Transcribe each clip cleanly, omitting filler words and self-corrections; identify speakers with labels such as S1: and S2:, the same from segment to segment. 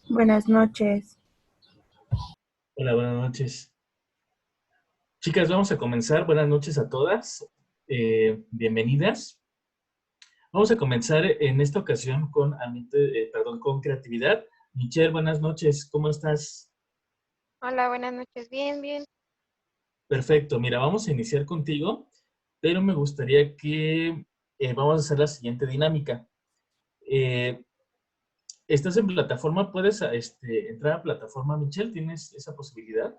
S1: Buenas noches.
S2: Hola, buenas noches. Chicas, vamos a comenzar. Buenas noches a todas. Bienvenidas. Vamos a comenzar en esta ocasión con con creatividad. Michelle, buenas noches. ¿Cómo estás?
S3: Hola, buenas noches. Bien, bien.
S2: Perfecto. Mira, vamos a iniciar contigo, pero me gustaría que vamos a hacer la siguiente dinámica. Eh, ¿Estás en plataforma? ¿Puedes entrar a plataforma, Michelle? ¿Tienes esa posibilidad?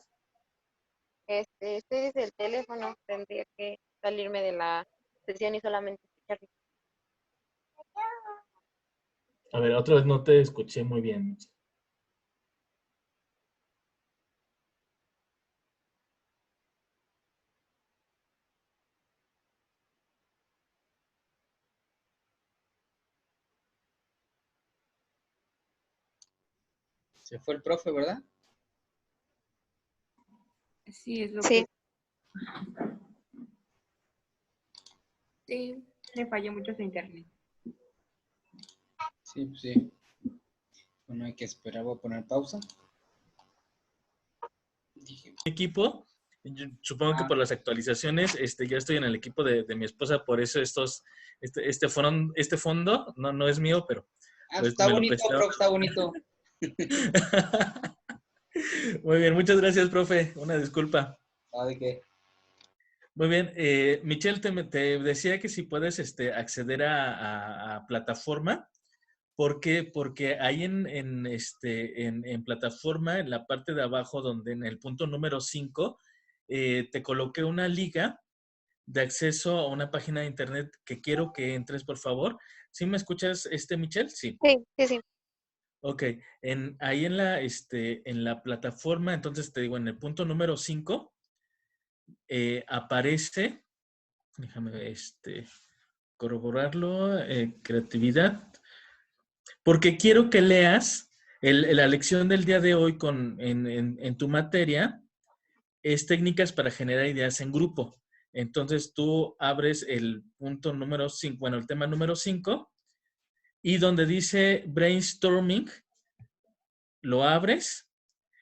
S3: Estoy desde el teléfono. Tendría que salirme de la sesión y solamente escuchar.
S2: A ver, otra vez no te escuché muy bien, Michelle.
S4: Se fue el profe, ¿verdad?
S1: Sí, es lo
S3: Sí,
S1: que... Sí, le falló mucho su internet.
S4: Sí, pues sí. Bueno, hay que esperar. Voy a poner pausa. Dije,
S2: Equipo. Yo supongo que
S4: ah,
S2: por las actualizaciones, ya estoy en el equipo de mi esposa, por eso este fondo no es mío, pero
S4: pues
S2: pues
S4: está
S2: me lo
S4: bonito,
S2: prestaron.
S4: profe, está bonito.
S2: Muy bien, muchas gracias, profe. Una disculpa.
S4: ¿Sabe qué?
S2: Muy bien, Michelle, te decía que si puedes acceder a plataforma. ¿Por qué? Porque ahí en plataforma, en la parte de abajo, donde en el punto número 5 te coloqué una liga de acceso a una página de internet que quiero que entres, por favor. ¿Sí me escuchas, Michelle? Sí.
S3: sí, sí, sí.
S2: Ok. Ahí en la plataforma, entonces te digo, en el punto número 5 aparece, déjame corroborarlo, creatividad, porque quiero que leas la lección del día de hoy en tu materia, es técnicas para generar ideas en grupo. Entonces tú abres el punto número 5, bueno, el tema número 5, y donde dice brainstorming, lo abres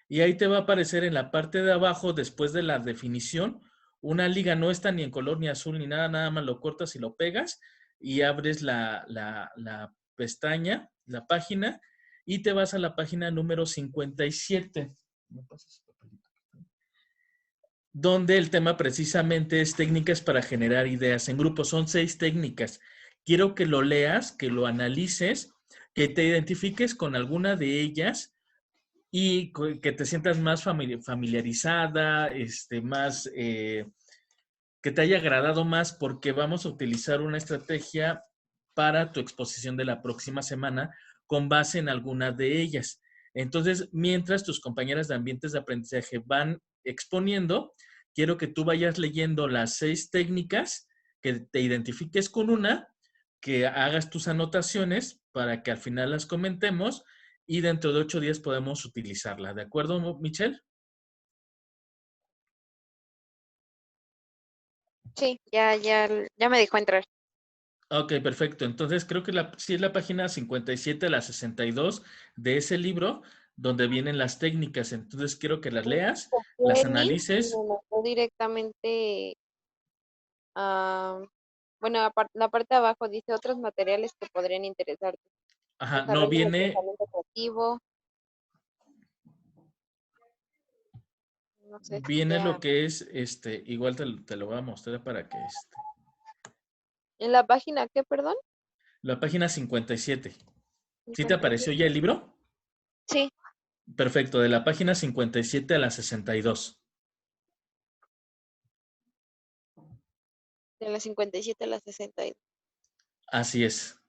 S2: y ahí te va a aparecer en la parte de abajo, después de la definición, una liga. No está ni en color ni azul ni nada, nada más lo cortas y lo pegas y abres la pestaña, la página, y te vas a la página número 57. ¿Me pasas ese papelito? Donde el tema precisamente es técnicas para generar ideas en grupo. Son 6 técnicas. Quiero que lo leas, que lo analices, que te identifiques con alguna de ellas y que te sientas más familiarizada, más, que te haya agradado más, porque vamos a utilizar una estrategia para tu exposición de la próxima semana con base en alguna de ellas. Entonces, mientras tus compañeras de ambientes de aprendizaje van exponiendo, quiero que tú vayas leyendo las 6 técnicas, que te identifiques con una, que hagas tus anotaciones para que al final las comentemos y dentro de 8 días podemos utilizarla. ¿De acuerdo, Michelle?
S3: Sí, ya me dejó entrar.
S2: Ok, perfecto. Entonces creo que sí es la página 57 a la 62 de ese libro donde vienen las técnicas. Entonces quiero que las leas, las
S3: Copié el link y me
S2: analices.
S3: mandó directamente a... Bueno, la parte de abajo dice otros materiales que podrían interesarte.
S2: Ajá, no
S3: Desarrollo del
S2: viene,
S3: pensamiento creativo. No sé si
S2: viene
S3: sea...
S2: lo que es, igual te lo voy a mostrar para que,
S3: ¿En la página qué, perdón?
S2: la página 57. ¿Sí te apareció
S3: 57.
S2: ya el libro?
S3: Sí,
S2: Perfecto, de la página 57 a la 62.
S3: de la 57 a la 62.
S2: Así es.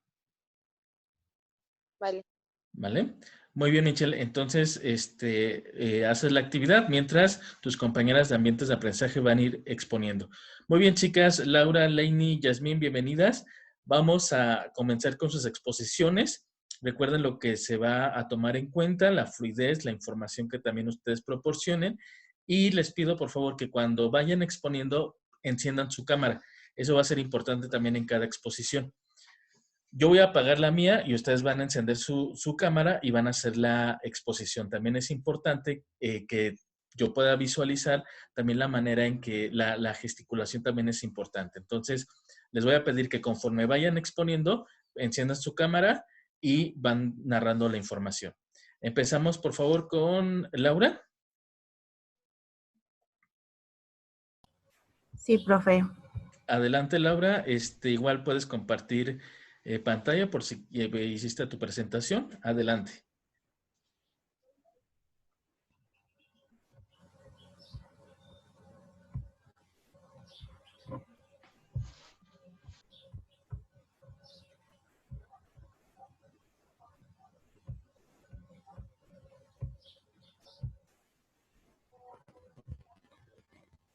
S3: Vale.
S2: ¿Vale? Muy bien, Michelle. Entonces, haces la actividad mientras tus compañeras de ambientes de aprendizaje van a ir exponiendo. Muy bien, chicas. Laura, Laini, Yasmín, bienvenidas. Vamos a comenzar con sus exposiciones. Recuerden lo que se va a tomar en cuenta, la fluidez, la información que también ustedes proporcionen. Y les pido, por favor, que cuando vayan exponiendo, enciendan su cámara. Eso va a ser importante también en cada exposición. Yo voy a apagar la mía y ustedes van a encender su cámara y van a hacer la exposición. También es importante que yo pueda visualizar también la manera en que la gesticulación también es importante. Entonces, les voy a pedir que conforme vayan exponiendo, enciendan su cámara y van narrando la información. Empezamos, por favor, con Laura.
S1: Sí, profe.
S2: Adelante, Laura. Igual puedes compartir pantalla por si hiciste tu presentación. Adelante.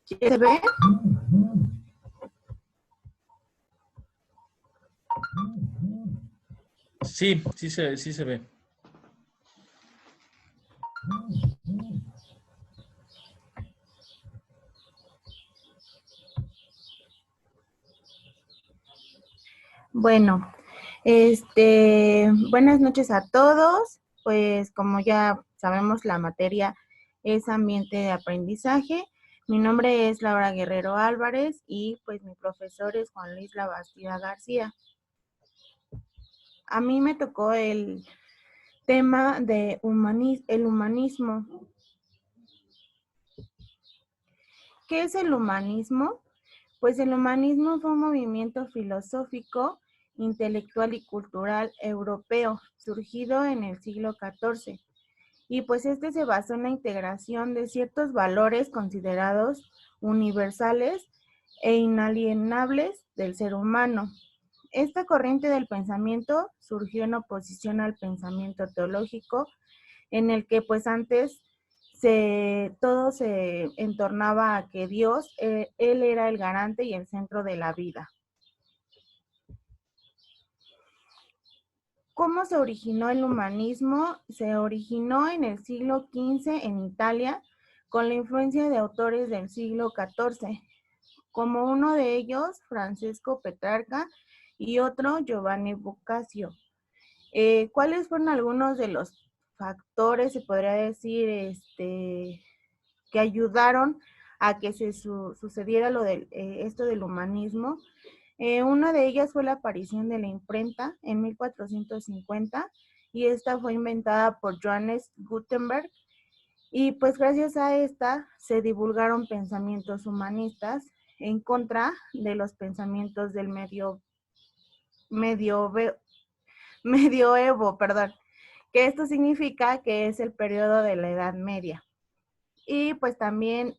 S1: ¿Sí se ve?
S2: Sí, sí se ve.
S1: Bueno, buenas noches a todos. Pues como ya sabemos, la materia es ambiente de aprendizaje. Mi nombre es Laura Guerrero Álvarez y pues mi profesor es Juan Luis Labastida García. A mí me tocó el tema de el humanismo. ¿Qué es el humanismo? Pues el humanismo fue un movimiento filosófico, intelectual y cultural europeo, surgido en el siglo XIV. Y pues este se basó en la integración de ciertos valores considerados universales e inalienables del ser humano. Esta corriente del pensamiento surgió en oposición al pensamiento teológico, en el que pues antes todo se entornaba a que Dios, Él era el garante y el centro de la vida. ¿Cómo se originó el humanismo? Se originó en el siglo XV en Italia con la influencia de autores del siglo XIV, como uno de ellos, Francesco Petrarca, y otro, Giovanni Boccaccio. ¿Cuáles fueron algunos de los factores, se podría decir, que ayudaron a que se sucediera esto del humanismo? Una de ellas fue la aparición de la imprenta en 1450 y esta fue inventada por Johannes Gutenberg, y pues gracias a esta se divulgaron pensamientos humanistas en contra de los pensamientos del medioevo, que esto significa que es el periodo de la Edad Media. Y pues también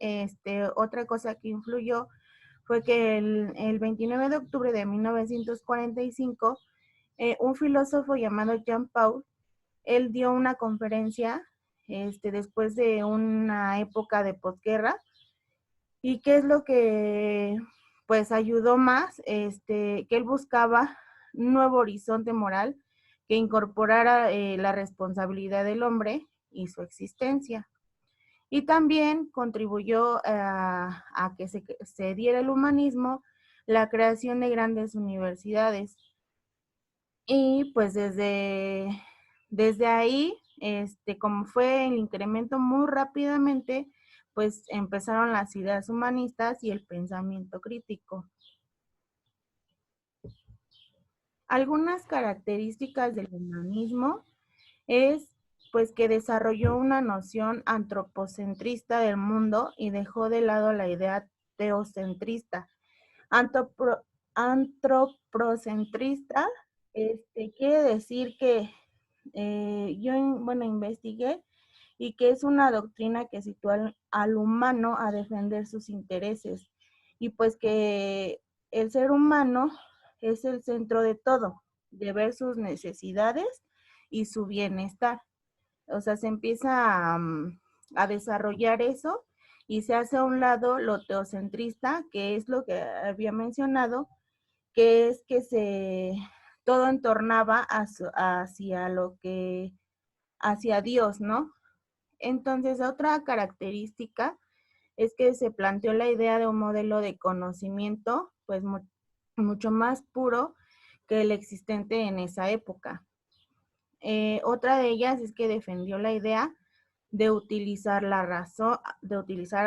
S1: otra cosa que influyó fue que el 29 de octubre de 1945, un filósofo llamado Jean Paul, él dio una conferencia después de una época de posguerra. ¿Y qué es lo que pues ayudó más? Que él buscaba un nuevo horizonte moral que incorporara la responsabilidad del hombre y su existencia. Y también contribuyó a que se diera el humanismo la creación de grandes universidades. Y pues desde ahí, como fue el incremento muy rápidamente, pues empezaron las ideas humanistas y el pensamiento crítico. Algunas características del humanismo es pues que desarrolló una noción antropocentrista del mundo y dejó de lado la idea teocentrista. Antropocentrista quiere decir que yo investigué y que es una doctrina que sitúa al humano a defender sus intereses y pues que el ser humano es el centro de todo, de ver sus necesidades y su bienestar. O sea, se empieza a desarrollar eso y se hace a un lado lo teocentrista, que es lo que había mencionado, que es que todo entornaba hacia Dios, ¿no? Entonces, otra característica es que se planteó la idea de un modelo de conocimiento, pues mucho más puro, que el existente en esa época. Otra de ellas es que defendió la idea de utilizar a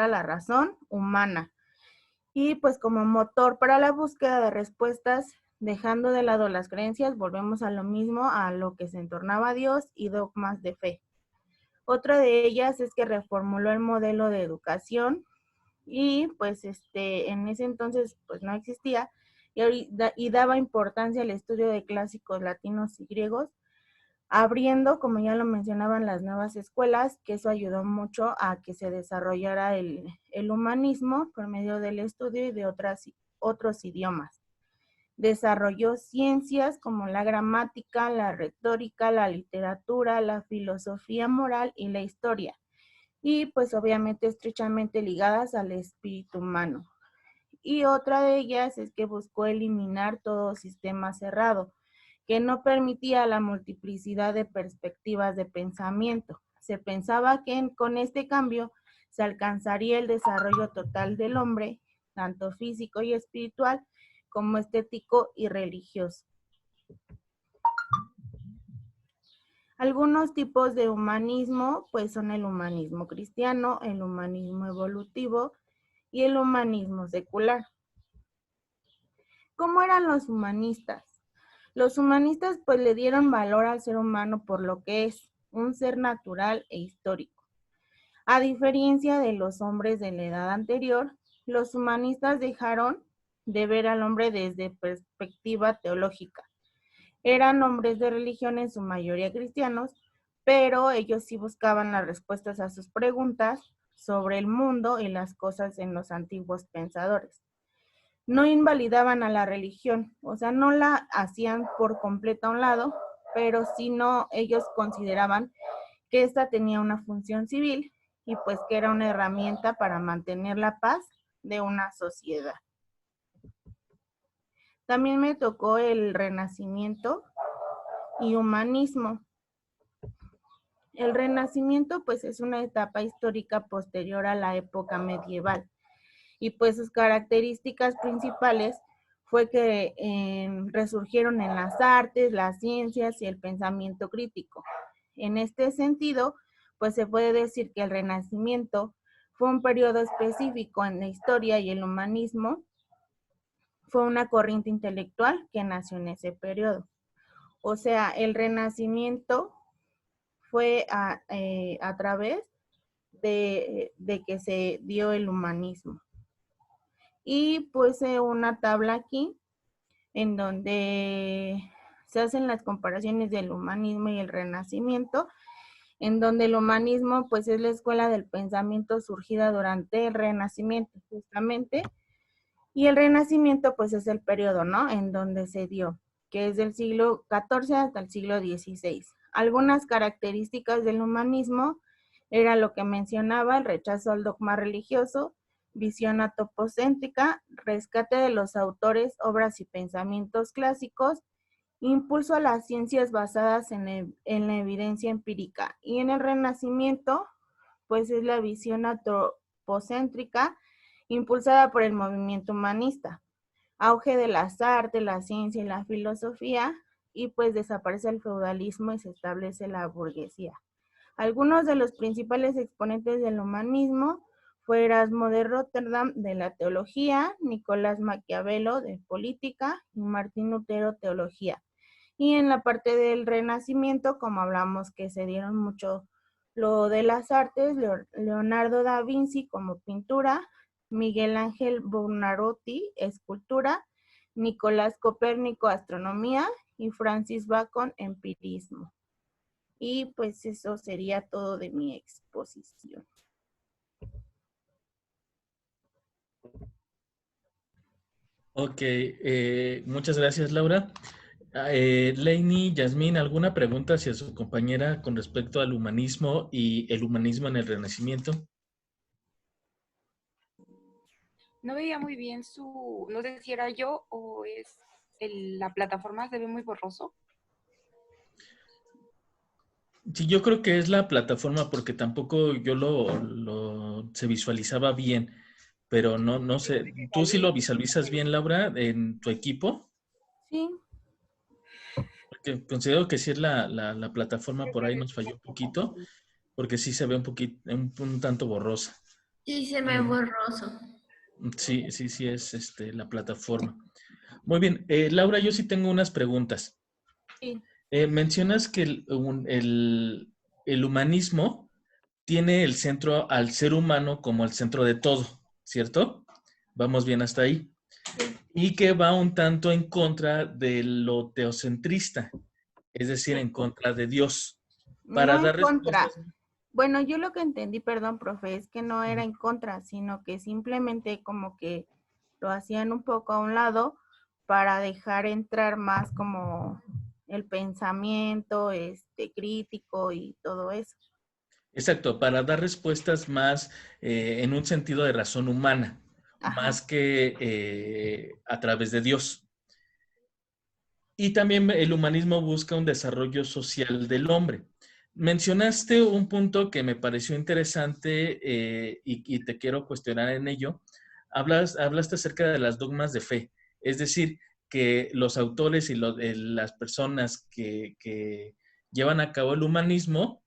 S1: la razón humana y pues como motor para la búsqueda de respuestas, dejando de lado las creencias, volvemos a lo mismo, a lo que se entornaba a Dios y dogmas de fe. Otra de ellas es que reformuló el modelo de educación y pues en ese entonces pues no existía y daba importancia al estudio de clásicos latinos y griegos, abriendo, como ya lo mencionaban, las nuevas escuelas, que eso ayudó mucho a que se desarrollara el humanismo por medio del estudio y de otros idiomas. Desarrolló ciencias como la gramática, la retórica, la literatura, la filosofía moral y la historia, y pues obviamente estrechamente ligadas al espíritu humano. Y otra de ellas es que buscó eliminar todo sistema cerrado, que no permitía la multiplicidad de perspectivas de pensamiento. Se pensaba que con este cambio se alcanzaría el desarrollo total del hombre, tanto físico y espiritual, como estético y religioso. Algunos tipos de humanismo, pues son el humanismo cristiano, el humanismo evolutivo y el humanismo secular. ¿Cómo eran los humanistas? Los humanistas pues le dieron valor al ser humano por lo que es, un ser natural e histórico. A diferencia de los hombres de la edad anterior, los humanistas dejaron de ver al hombre desde perspectiva teológica. Eran hombres de religión, en su mayoría cristianos, pero ellos sí buscaban las respuestas a sus preguntas sobre el mundo y las cosas en los antiguos pensadores. No invalidaban a la religión, o sea, no la hacían por completo a un lado, pero sí no, ellos consideraban que esta tenía una función civil y pues que era una herramienta para mantener la paz de una sociedad. También me tocó el Renacimiento y humanismo. El Renacimiento pues es una etapa histórica posterior a la época medieval y pues sus características principales fue que resurgieron en las artes, las ciencias y el pensamiento crítico. En este sentido, pues se puede decir que el Renacimiento fue un periodo específico en la historia y el humanismo fue una corriente intelectual que nació en ese periodo. O sea, el Renacimiento fue a través de que se dio el humanismo. Y puse una tabla aquí en donde se hacen las comparaciones del humanismo y el Renacimiento, en donde el humanismo pues es la escuela del pensamiento surgida durante el Renacimiento justamente, y el Renacimiento pues es el periodo, ¿no?, en donde se dio, que es del siglo XIV hasta el siglo XVI. Algunas características del humanismo era lo que mencionaba: el rechazo al dogma religioso, visión antropocéntrica, rescate de los autores, obras y pensamientos clásicos, impulso a las ciencias basadas en la evidencia empírica. Y en el Renacimiento, pues es la visión antropocéntrica impulsada por el movimiento humanista, auge de las artes, la ciencia y la filosofía, y pues desaparece el feudalismo y se establece la burguesía. Algunos de los principales exponentes del humanismo fue Erasmo de Rotterdam, de la teología, Nicolás Maquiavelo, de política, y Martín Lutero, teología. Y en la parte del Renacimiento, como hablamos que se dieron mucho lo de las artes, Leonardo da Vinci como pintura, Miguel Ángel Buonarroti, escultura, Nicolás Copérnico, astronomía, y Francis Bacon, empirismo. Y pues eso sería todo de mi exposición.
S2: Ok, muchas gracias, Laura. Lainey, Yasmín, ¿alguna pregunta hacia su compañera con respecto al humanismo y el humanismo en el Renacimiento?
S5: No veía muy bien no sé si era yo o es la plataforma, se ve muy borroso.
S2: Sí, yo creo que es la plataforma porque tampoco yo se visualizaba bien, pero no sé. ¿Tú sí lo visualizas bien, Laura, en tu equipo?
S1: Sí.
S2: que considero que sí es la plataforma, por ahí nos falló un poquito, porque sí se ve un poquito, un tanto borrosa.
S6: Sí, se ve borroso.
S2: Sí, sí es la plataforma. Muy bien, Laura, yo sí tengo unas preguntas.
S1: Sí.
S2: Mencionas que el humanismo tiene el centro al ser humano como el centro de todo, ¿cierto? Vamos bien hasta ahí. Y que va un tanto en contra de lo teocentrista, es decir, en contra de Dios. Para
S1: No en
S2: dar
S1: contra.
S2: respuestas.
S1: Bueno, yo lo que entendí, perdón, profe, es que no era en contra, sino que simplemente como que lo hacían un poco a un lado para dejar entrar más como el pensamiento crítico y todo eso.
S2: Exacto, para dar respuestas más en un sentido de razón humana,
S1: Ajá.
S2: más que a través de Dios. Y también el humanismo busca un desarrollo social del hombre. Mencionaste un punto que me pareció interesante y te quiero cuestionar en ello. Hablaste acerca de las dogmas de fe, es decir, que los autores y las personas que llevan a cabo el humanismo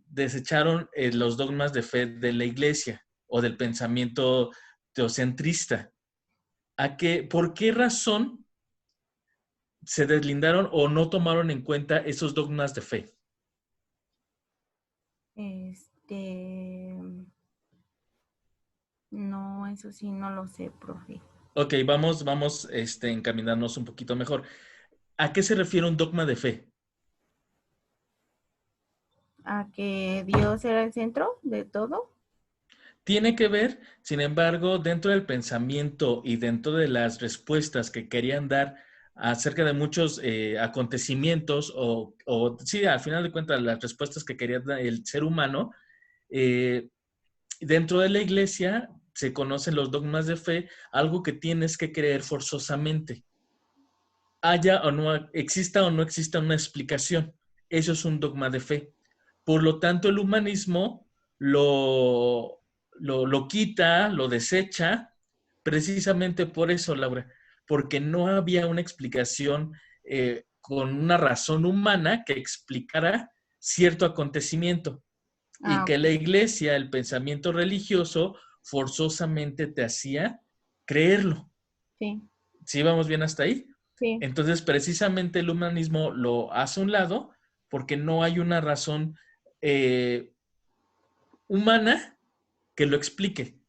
S2: desecharon los dogmas de fe de la iglesia o del pensamiento teocentrista. ¿Por qué razón se deslindaron o no tomaron en cuenta esos dogmas de fe?
S1: No, eso sí no lo sé, profe.
S2: Ok, vamos encaminarnos un poquito mejor. ¿A qué se refiere un dogma de fe?
S1: ¿A que Dios era el centro de todo?
S2: Tiene que ver, sin embargo, dentro del pensamiento y dentro de las respuestas que querían dar acerca de muchos acontecimientos sí, al final de cuentas, las respuestas que quería dar el ser humano, dentro de la iglesia se conocen los dogmas de fe, algo que tienes que creer forzosamente. Exista o no exista una explicación. Eso es un dogma de fe. Por lo tanto, el humanismo lo quita, lo desecha, precisamente por eso, Laura, porque no había una explicación con una razón humana que explicara cierto acontecimiento y que la iglesia, el pensamiento religioso, forzosamente te hacía creerlo.
S1: Sí.
S2: ¿Sí vamos bien hasta ahí?
S1: Sí.
S2: Entonces, precisamente el humanismo lo hace a un lado porque no hay una razón humana que lo explique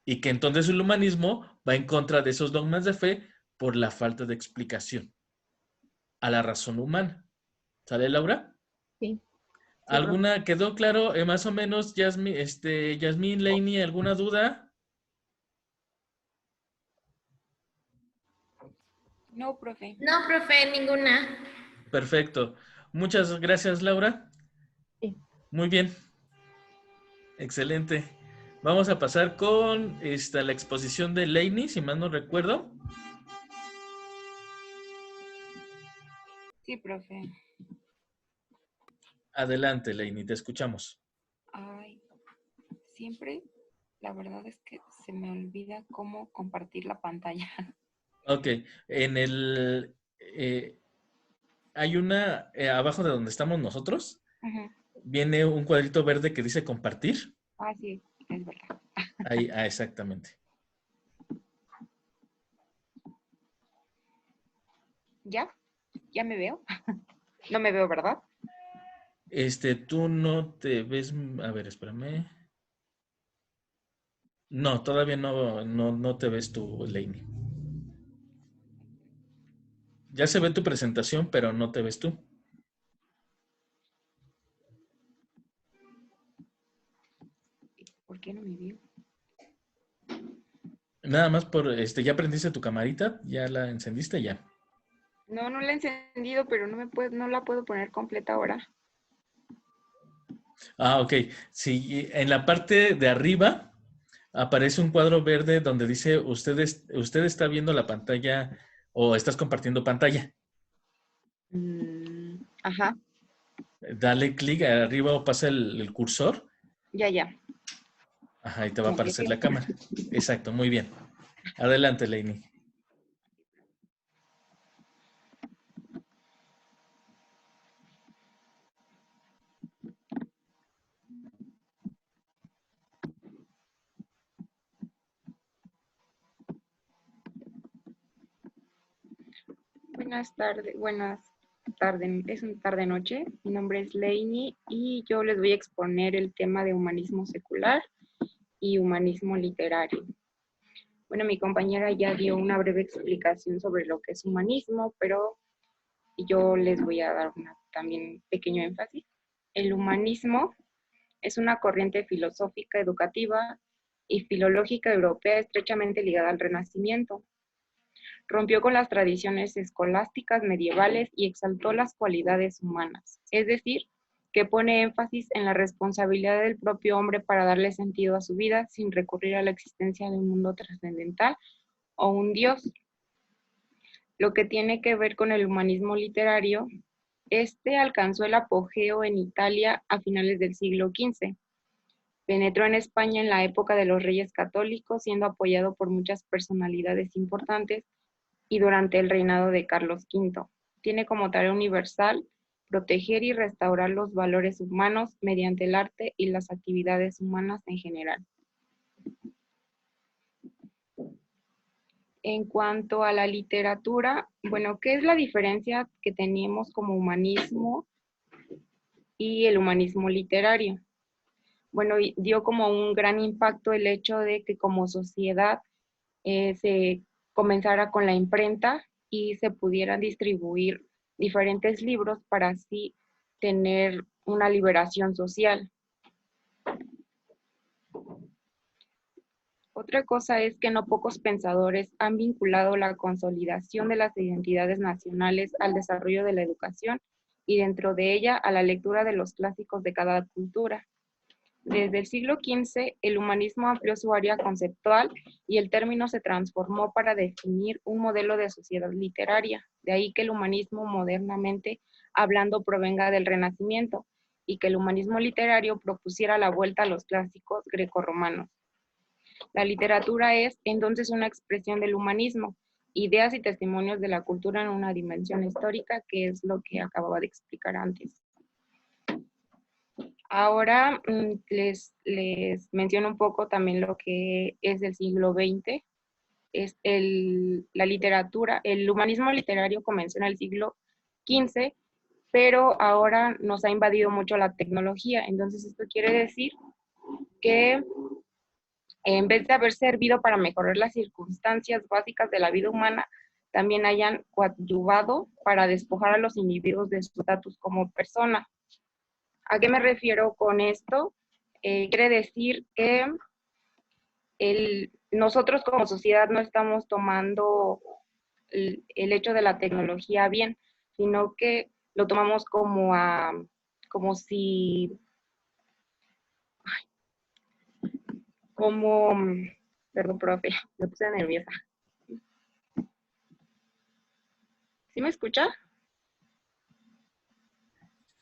S2: y que entonces el humanismo va en contra de esos dogmas de fe por la falta de explicación a la razón humana. ¿Sale, Laura?
S1: Sí.
S2: ¿Alguna quedó claro? Más o menos, Yasmín, Lainey, ¿alguna duda?
S5: No, profe.
S6: No, profe, ninguna.
S2: Perfecto. Muchas gracias, Laura.
S1: Sí.
S2: Muy bien. Excelente. Vamos a pasar con la exposición de Lainey, si mal no recuerdo.
S5: Sí, profe.
S2: Adelante, Lainey, te escuchamos.
S5: Ay, siempre, la verdad es que se me olvida cómo compartir la pantalla.
S2: Ok, hay abajo de donde estamos nosotros,
S5: Ujú.
S2: viene un cuadrito verde que dice compartir.
S5: Ah, sí, es verdad.
S2: Ahí, exactamente.
S5: ¿Ya? ¿Ya me veo? No me veo, ¿verdad?
S2: Tú no te ves, a ver, espérame. No, todavía no te ves tú, Lainey. Ya se ve tu presentación, pero no te ves tú.
S5: ¿Por qué no me veo?
S2: Nada más ¿ya prendiste tu camarita? ¿Ya la encendiste? Ya.
S5: No, no la he encendido, pero no la puedo poner completa ahora.
S2: Ah, ok. Sí, en la parte de arriba aparece un cuadro verde donde dice usted está viendo la pantalla o estás compartiendo pantalla.
S5: Ajá,
S2: Dale clic arriba o pasa el cursor.
S5: ya.
S2: Ajá, y te va a
S5: Ya,
S2: aparecer la
S5: ya.
S2: cámara. Exacto, muy bien. Adelante, Lainey.
S5: buenas tardes, es una tarde-noche. Mi nombre es Leini y yo les voy a exponer el tema de humanismo secular y humanismo literario. Bueno, mi compañera ya dio una breve explicación sobre lo que es humanismo, pero yo les voy a dar también pequeño énfasis. El humanismo es una corriente filosófica, educativa y filológica europea estrechamente ligada al Renacimiento. Rompió con las tradiciones escolásticas medievales y exaltó las cualidades humanas, es decir, que pone énfasis en la responsabilidad del propio hombre para darle sentido a su vida sin recurrir a la existencia de un mundo trascendental o un dios. Lo que tiene que ver con el humanismo literario, este alcanzó el apogeo en Italia a finales del siglo XV. Penetró en España en la época de los Reyes Católicos, siendo apoyado por muchas personalidades importantes y durante el reinado de Carlos V. Tiene como tarea universal proteger y restaurar los valores humanos mediante el arte y las actividades humanas en general. En cuanto a la literatura, bueno, ¿qué es la diferencia que teníamos como humanismo y el humanismo literario? Bueno, dio como un gran impacto el hecho de que como sociedad se comenzara con la imprenta y se pudieran distribuir diferentes libros para así tener una liberación social. Otra cosa es que no pocos pensadores han vinculado la consolidación de las identidades nacionales al desarrollo de la educación y dentro de ella a la lectura de los clásicos de cada cultura. Desde el siglo XV, el humanismo amplió su área conceptual y el término se transformó para definir un modelo de sociedad literaria. De ahí que el humanismo modernamente hablando provenga del Renacimiento y que el humanismo literario propusiera la vuelta a los clásicos grecorromanos. La literatura es entonces una expresión del humanismo, ideas y testimonios de la cultura en una dimensión histórica, que es lo que acababa de explicar antes. Ahora les menciono un poco también lo que es el siglo XX. Es la literatura, el humanismo literario comenzó en el siglo XV, pero ahora nos ha invadido mucho la tecnología. Entonces esto quiere decir que en vez de haber servido para mejorar las circunstancias básicas de la vida humana, también hayan coadyuvado para despojar a los individuos de su estatus como persona. ¿A qué me refiero con esto? Quiere decir que nosotros como sociedad no estamos tomando el hecho de la tecnología bien, sino que lo tomamos como si, perdón, profe, me puse nerviosa. ¿Sí me escucha?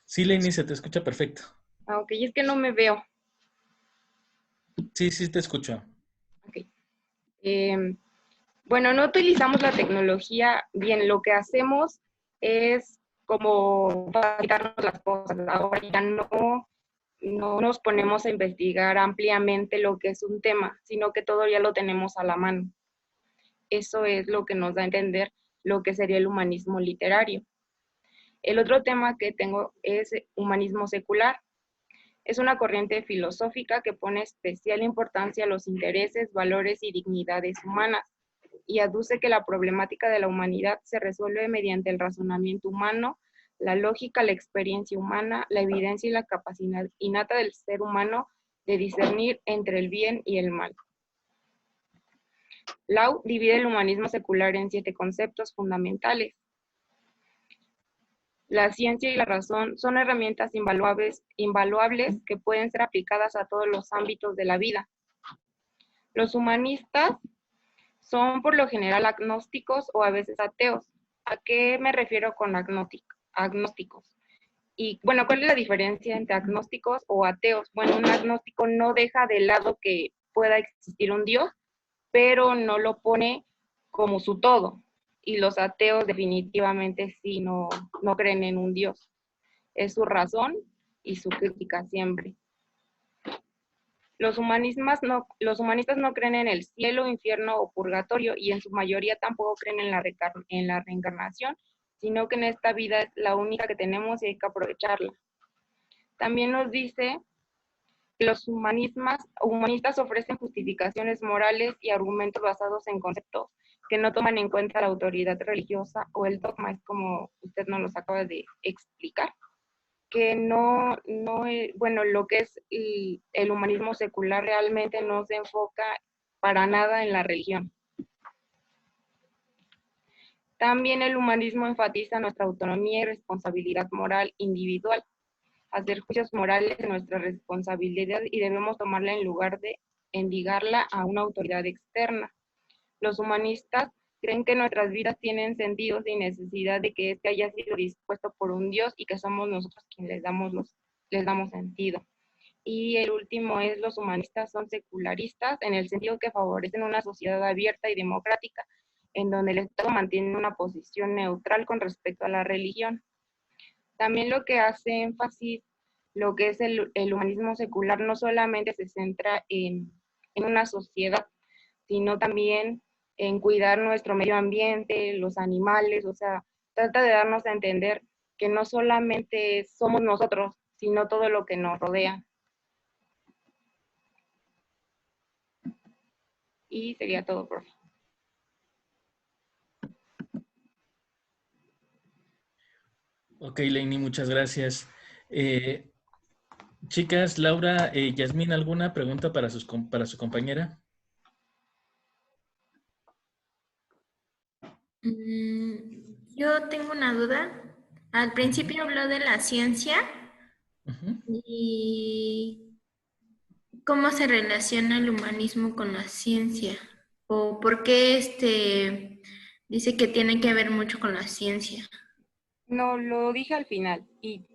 S2: Sí, Lenny, se te escucha perfecto.
S5: Ah, ok, es que no me veo.
S2: Sí, sí te escucho.
S5: Ok. Bueno, no utilizamos la tecnología bien, lo que hacemos es como facilitarnos las cosas. Ahora ya no nos ponemos a investigar ampliamente lo que es un tema, sino que todo ya lo tenemos a la mano. Eso es lo que nos da a entender lo que sería el humanismo literario. El otro tema que tengo es humanismo secular. Es una corriente filosófica que pone especial importancia a los intereses, valores y dignidades humanas y aduce que la problemática de la humanidad se resuelve mediante el razonamiento humano, la lógica, la experiencia humana, la evidencia y la capacidad innata del ser humano de discernir entre el bien y el mal. Lau divide el humanismo secular en 7 conceptos fundamentales. La ciencia y la razón son herramientas invaluables que pueden ser aplicadas a todos los ámbitos de la vida. Los humanistas son por lo general agnósticos o a veces ateos. ¿A qué me refiero con agnósticos? Y bueno, ¿cuál es la diferencia entre agnósticos o ateos? Bueno, un agnóstico no deja de lado que pueda existir un Dios, pero no lo pone como su todo. Y los ateos definitivamente sí no creen en un Dios. Es su razón y su crítica siempre. Los humanistas no creen en el cielo, infierno o purgatorio y en su mayoría tampoco creen en la reencarnación sino que en esta vida es la única que tenemos y hay que aprovecharla. También nos dice que los humanistas ofrecen justificaciones morales y argumentos basados en conceptos que no toman en cuenta la autoridad religiosa o el dogma, es como usted nos los acaba de explicar, que bueno, lo que es el humanismo secular realmente no se enfoca para nada en la religión. También el humanismo enfatiza nuestra autonomía y responsabilidad moral individual, hacer juicios morales de nuestra responsabilidad y debemos tomarla en lugar de endigarla a una autoridad externa. Los humanistas creen que nuestras vidas tienen sentido sin necesidad de que éste haya sido dispuesto por un Dios y que somos nosotros quienes les damos sentido. Y el último es, los humanistas son secularistas en el sentido que favorecen una sociedad abierta y democrática, en donde el Estado mantiene una posición neutral con respecto a la religión. También lo que hace énfasis, lo que es el humanismo secular, no solamente se centra en una sociedad, sino también en cuidar nuestro medio ambiente, los animales, o sea, trata de darnos a entender que no solamente somos nosotros, sino todo lo que nos rodea. Y sería todo, profe.
S2: Ok, Lainey, muchas gracias. Chicas, Laura, Yasmín, ¿alguna pregunta para su compañera?
S6: Yo tengo una duda. Al principio habló de la ciencia y cómo se relaciona el humanismo con la ciencia. O por qué dice que tiene que ver mucho con la ciencia.
S5: No, lo dije al final y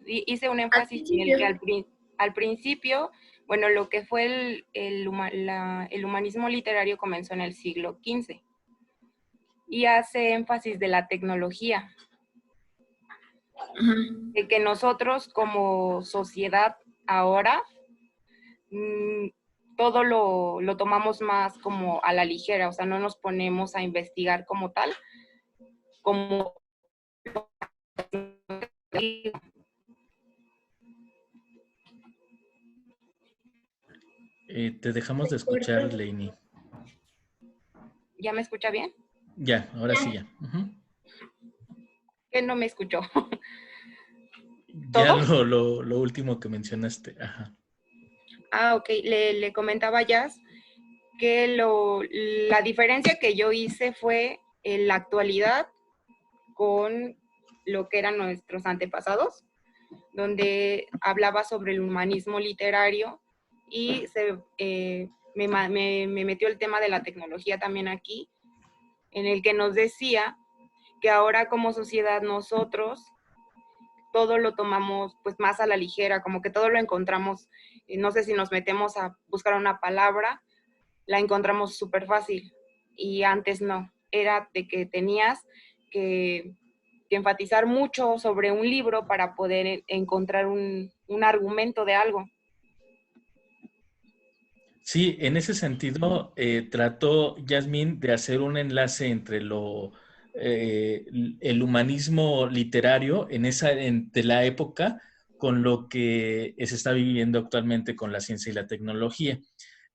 S5: hice un énfasis en el que al principio, bueno, lo que fue el humanismo literario comenzó en el siglo XV y hace énfasis de la tecnología, de que nosotros como sociedad ahora todo lo tomamos más como a la ligera, o sea, no nos ponemos a investigar como tal, como
S2: te dejamos de escuchar, Lainey.
S5: ¿Ya me escucha bien?
S2: Ya, ahora sí ya.
S5: ¿Qué no me escuchó?
S2: Ya lo último que mencionaste. Ajá.
S5: Ah, ok. Le comentaba a Jazz que la diferencia que yo hice fue en la actualidad con lo que eran nuestros antepasados, donde hablaba sobre el humanismo literario y me metió el tema de la tecnología también aquí, en el que nos decía que ahora como sociedad nosotros todo lo tomamos pues más a la ligera, como que todo lo encontramos, no sé si nos metemos a buscar una palabra, la encontramos súper fácil y antes no, era de que tenías que enfatizar mucho sobre un libro para poder encontrar un argumento de algo.
S2: Sí, en ese sentido, trató Yasmín de hacer un enlace entre el humanismo literario de la época con lo que se está viviendo actualmente con la ciencia y la tecnología.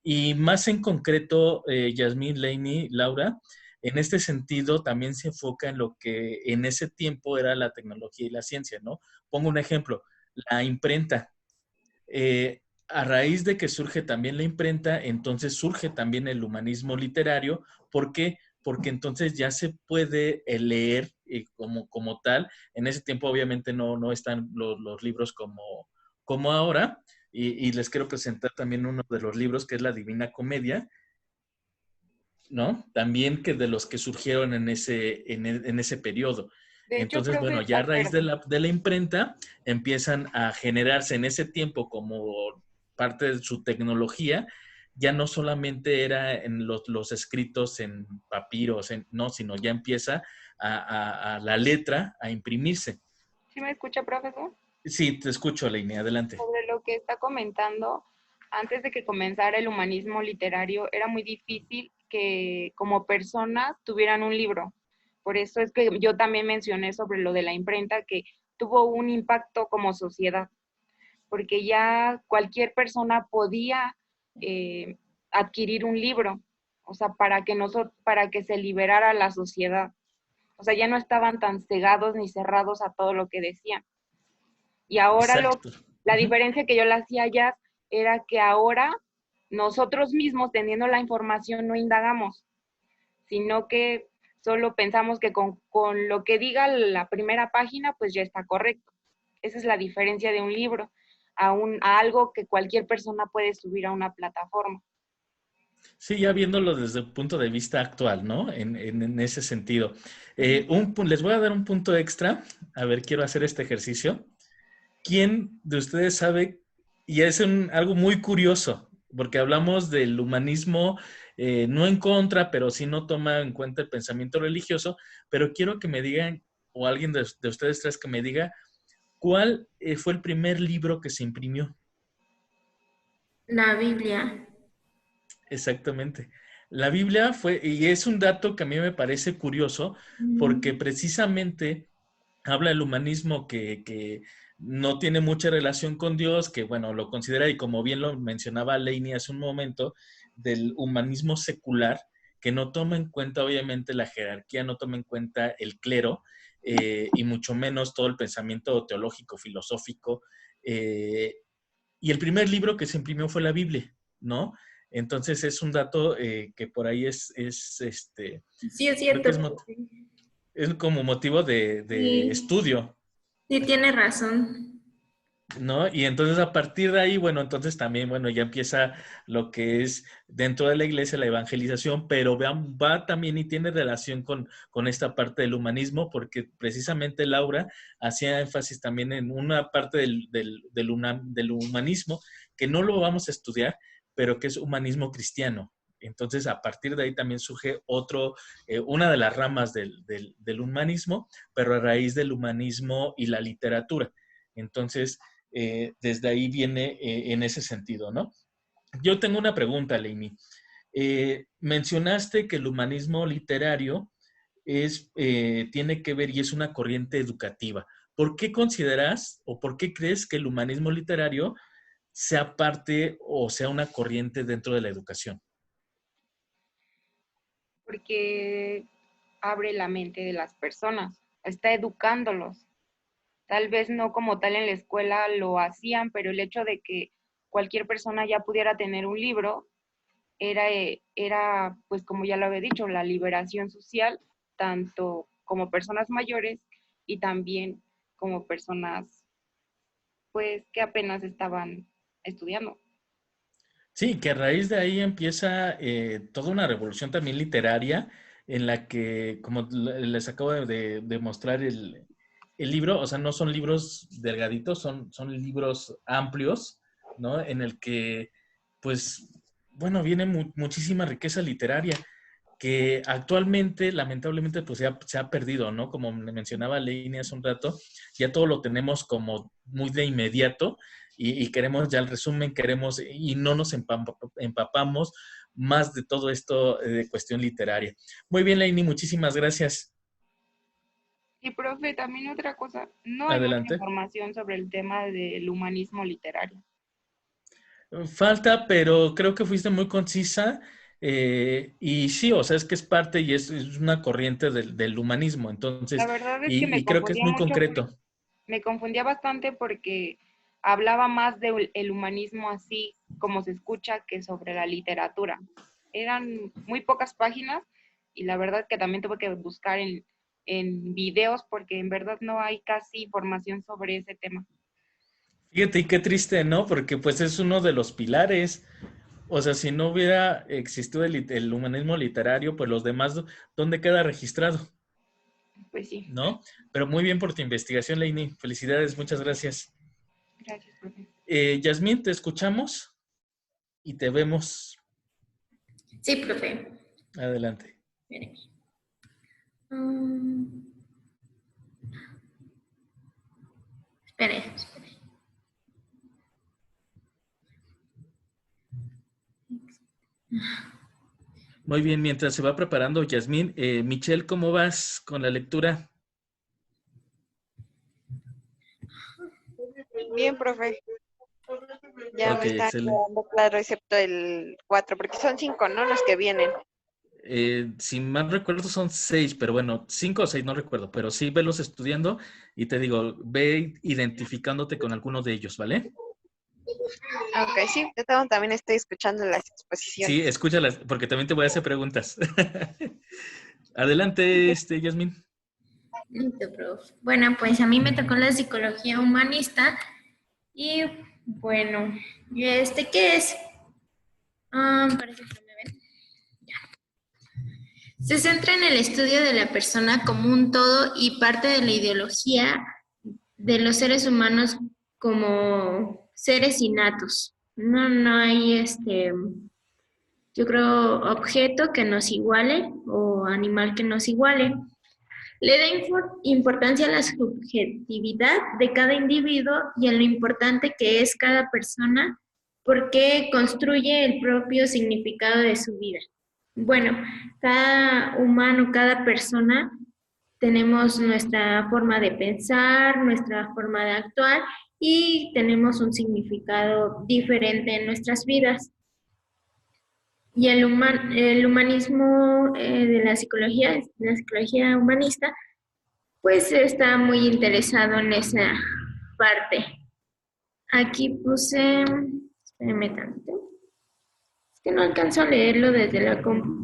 S2: Y más en concreto, Yasmín, Lainey, Laura, en este sentido también se enfoca en lo que en ese tiempo era la tecnología y la ciencia, ¿no? Pongo un ejemplo, la imprenta. A raíz de que surge también la imprenta, entonces surge también el humanismo literario. ¿Por qué? Porque entonces ya se puede leer como tal. En ese tiempo obviamente no están los libros como ahora. Y les quiero presentar también uno de los libros que es La Divina Comedia, ¿no? También que de los que surgieron en ese periodo.
S5: De hecho,
S2: Entonces,
S5: profe,
S2: bueno, ya a raíz de la imprenta empiezan a generarse en ese tiempo como parte de su tecnología, ya no solamente era en los escritos en papiros, no, sino ya empieza a la letra a imprimirse.
S5: ¿Sí me escucha, profesor?
S2: Sí, te escucho, Leine, adelante.
S5: Sobre lo que está comentando, antes de que comenzara el humanismo literario, era muy difícil que como personas tuvieran un libro. Por eso es que yo también mencioné sobre lo de la imprenta, que tuvo un impacto como sociedad, porque ya cualquier persona podía adquirir un libro, o sea, para que se liberara la sociedad. O sea, ya no estaban tan cegados ni cerrados a todo lo que decían. Y ahora
S2: Exacto.
S5: la diferencia que yo le hacía ya era que ahora nosotros mismos, teniendo la información, no indagamos, sino que solo pensamos que con lo que diga la primera página, pues ya está correcto. Esa es la diferencia de un libro a algo que cualquier persona puede subir a una plataforma.
S2: Sí, ya viéndolo desde el punto de vista actual, ¿no? En ese sentido. Les voy a dar un punto extra. A ver, quiero hacer este ejercicio. ¿Quién de ustedes sabe? Y es algo muy curioso, porque hablamos del humanismo, no en contra, pero sí no toma en cuenta el pensamiento religioso, pero quiero que me digan, o alguien de ustedes tres que me diga, ¿cuál fue el primer libro que se imprimió?
S6: La Biblia.
S2: Exactamente. La Biblia fue, y es un dato que a mí me parece curioso, porque precisamente habla del humanismo que no tiene mucha relación con Dios, que bueno, lo considera, y como bien lo mencionaba Leini hace un momento, del humanismo secular, que no toma en cuenta obviamente la jerarquía, no toma en cuenta el clero, y mucho menos todo el pensamiento teológico, filosófico. Y el primer libro que se imprimió fue la Biblia, ¿no? Entonces es un dato que por ahí
S6: Sí, es
S2: creo que
S6: cierto.
S2: es como motivo de
S6: Sí,
S2: estudio,
S6: sí, tiene razón.
S2: ¿no? Y entonces a partir de ahí, bueno, entonces también, bueno, ya empieza lo que es dentro de la iglesia la evangelización, pero va también y tiene relación con esta parte del humanismo, porque precisamente Laura hacía énfasis también en una parte del humanismo que no lo vamos a estudiar, pero que es humanismo cristiano. Entonces, a partir de ahí también surge una de las ramas del humanismo, pero a raíz del humanismo y la literatura. Entonces, desde ahí viene en ese sentido, ¿no? Yo tengo una pregunta, Leini. Mencionaste que el humanismo literario tiene que ver y es una corriente educativa. ¿Por qué consideras o por qué crees que el humanismo literario sea parte o sea una corriente dentro de la educación?
S5: Porque abre la mente de las personas, está educándolos. Tal vez no como tal en la escuela lo hacían, pero el hecho de que cualquier persona ya pudiera tener un libro era, pues como ya lo había dicho, la liberación social, tanto como personas mayores y también como personas, pues, que apenas estaban estudiando.
S2: Sí, que a raíz de ahí empieza toda una revolución también literaria en la que, como les acabo de mostrar el libro, o sea, no son libros delgaditos, son libros amplios, ¿no? En el que, pues, bueno, viene muchísima riqueza literaria que actualmente, lamentablemente, pues se ha perdido, ¿no? Como me mencionaba Leini hace un rato, ya todo lo tenemos como muy de inmediato y queremos ya el resumen, queremos y no nos empapamos más de todo esto de cuestión literaria. Muy bien, Leini, muchísimas gracias.
S5: Y profe, también otra cosa, no hay mucha
S2: Adelante.
S5: información sobre el tema del humanismo literario.
S2: Falta, pero creo que fuiste muy concisa. Y sí, o sea, es que es parte y es una corriente del humanismo,
S5: La
S2: entonces,
S5: verdad es que
S2: y creo que es muy concreto.
S5: me confundía bastante porque hablaba más del humanismo así como se escucha que sobre la literatura. Eran muy pocas páginas y la verdad que también tuve que buscar en videos porque en verdad no hay casi información sobre ese tema.
S2: Fíjate, y qué triste, ¿no? Porque pues es uno de los pilares. O sea, si no hubiera existido el humanismo literario, pues los demás, ¿dónde queda registrado?
S5: Pues sí,
S2: ¿No? Pero muy bien por tu investigación, Leini. Felicidades, muchas gracias.
S5: gracias, profe.
S2: Yasmín, te escuchamos y te vemos.
S6: Sí, profe.
S2: Adelante.
S6: Espéreme. Mm, espere.
S2: Muy bien, mientras se va preparando Yasmín, Michelle, ¿cómo vas con la lectura?
S3: Bien, profe. Ya
S2: Ok,
S3: me está
S2: excelente.
S3: quedando claro, excepto el 4, porque son 5, ¿no? Los que vienen.
S2: Si mal recuerdo son 6, pero bueno, 5 o 6, no recuerdo, pero sí velos estudiando y te digo, ve identificándote con alguno de ellos, ¿vale?
S3: Ok, sí, de todo también estoy escuchando las
S2: Sí,
S3: exposiciones.
S2: escúchalas, porque también te voy a hacer preguntas. Adelante, Yasmín.
S6: Listo, profe. Bueno, pues a mí me tocó la psicología humanista y bueno, ¿qué es? Parece que no me ven. Se centra en el estudio de la persona como un todo y parte de la ideología de los seres humanos como seres innatos. No hay yo creo, objeto que nos iguale o animal que nos iguale. Le da importancia a la subjetividad de cada individuo y a lo importante que es cada persona porque construye el propio significado de su vida. Bueno, cada humano, cada persona tenemos nuestra forma de pensar, nuestra forma de actuar y tenemos un significado diferente en nuestras vidas. Y el humanismo de la psicología humanista, pues está muy interesado en esa parte. Aquí puse, espérenme tanto, es que no alcanzo a leerlo desde la compu.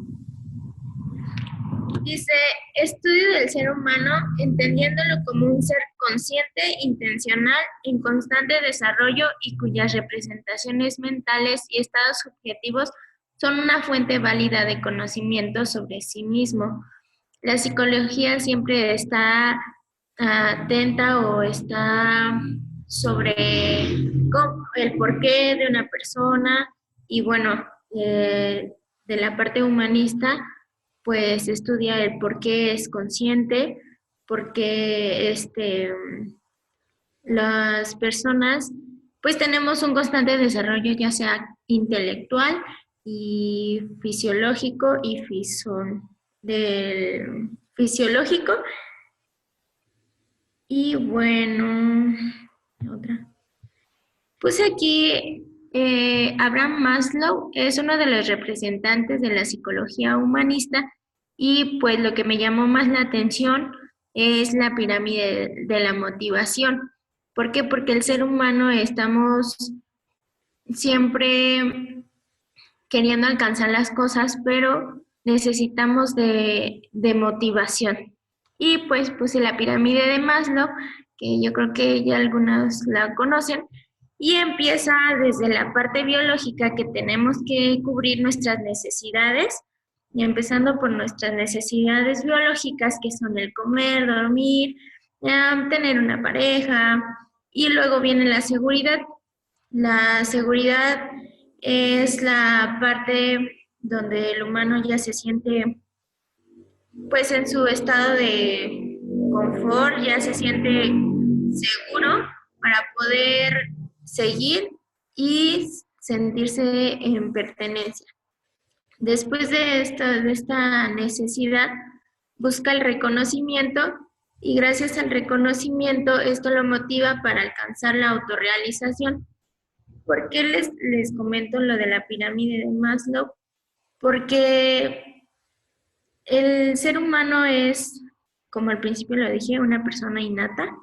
S6: Dice, estudio del ser humano entendiéndolo como un ser consciente, intencional, en constante desarrollo y cuyas representaciones mentales y estados subjetivos son una fuente válida de conocimiento sobre sí mismo. La psicología siempre está atenta o está sobre el porqué de una persona y bueno, de la parte humanista, pues estudia el por qué es consciente, por qué las personas pues tenemos un constante desarrollo ya sea intelectual y fisiológico y del fisiológico y bueno, otra. Pues aquí Abraham Maslow es uno de los representantes de la psicología humanista y pues lo que me llamó más la atención es la pirámide de la motivación. ¿Por qué? Porque el ser humano estamos siempre queriendo alcanzar las cosas, pero necesitamos de motivación. Y pues puse la pirámide de Maslow, que yo creo que ya algunos la conocen, y empieza desde la parte biológica que tenemos que cubrir nuestras necesidades, y empezando por nuestras necesidades biológicas, que son el comer, dormir, tener una pareja, y luego viene la seguridad. La seguridad es la parte donde el humano ya se siente pues en su estado de confort, ya se siente seguro para poder seguir y sentirse en pertenencia. Después de esta necesidad, busca el reconocimiento y gracias al reconocimiento esto lo motiva para alcanzar la autorrealización. ¿Por qué les comento lo de la pirámide de Maslow? Porque el ser humano es, como al principio lo dije, una persona innata.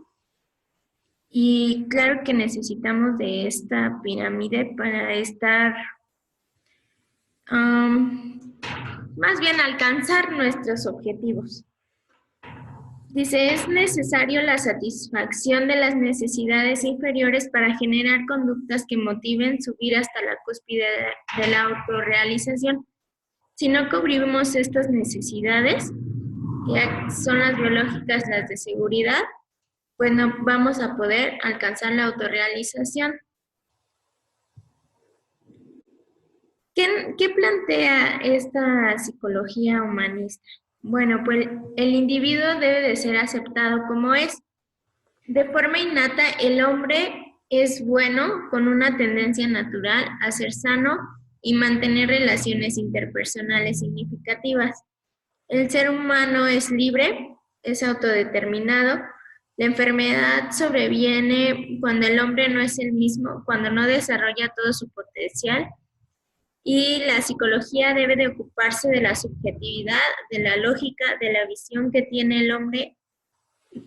S6: Y claro que necesitamos de esta pirámide para estar, más bien alcanzar nuestros objetivos. Dice, es necesario la satisfacción de las necesidades inferiores para generar conductas que motiven subir hasta la cúspide de la autorrealización. Si no cubrimos estas necesidades, que son las biológicas, las de seguridad, pues no vamos a poder alcanzar la autorrealización. ¿Qué plantea esta psicología humanista? Bueno, pues el individuo debe de ser aceptado como es. De forma innata, el hombre es bueno con una tendencia natural a ser sano y mantener relaciones interpersonales significativas. El ser humano es libre, es autodeterminado. La enfermedad sobreviene cuando el hombre no es el mismo, cuando no desarrolla todo su potencial. Y la psicología debe de ocuparse de la subjetividad, de la lógica, de la visión que tiene el hombre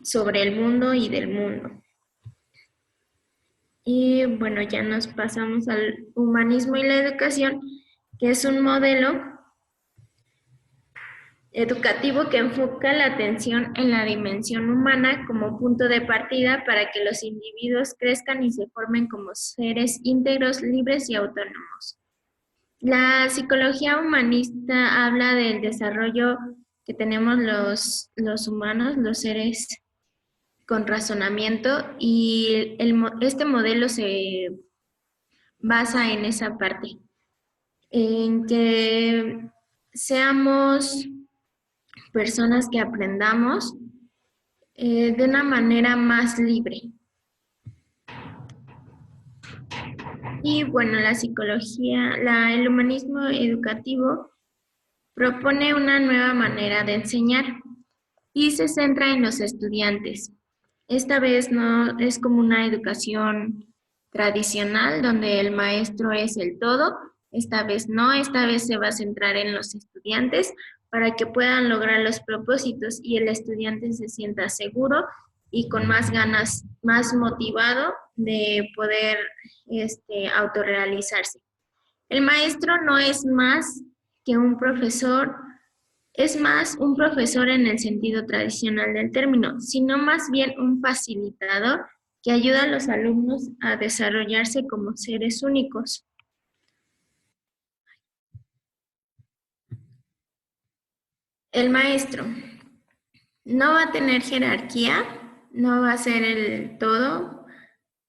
S6: sobre el mundo y del mundo. Y bueno, ya nos pasamos al humanismo y la educación, que es un modelo educativo que enfoca la atención en la dimensión humana como punto de partida para que los individuos crezcan y se formen como seres íntegros, libres y autónomos. La psicología humanista habla del desarrollo que tenemos los humanos, los seres con razonamiento, y este modelo se basa en esa parte, en que seamos personas que aprendamos de una manera más libre. Y bueno, la psicología, el humanismo educativo propone una nueva manera de enseñar y se centra en los estudiantes. Esta vez no es como una educación tradicional donde el maestro es el todo. Esta vez no, esta vez se va a centrar en los estudiantes para que puedan lograr los propósitos y el estudiante se sienta seguro y con más ganas, más motivado de poder autorrealizarse. El maestro no es más que un profesor, es más un profesor en el sentido tradicional del término, sino más bien un facilitador que ayuda a los alumnos a desarrollarse como seres únicos. El maestro no va a tener jerarquía, no va a ser el todo,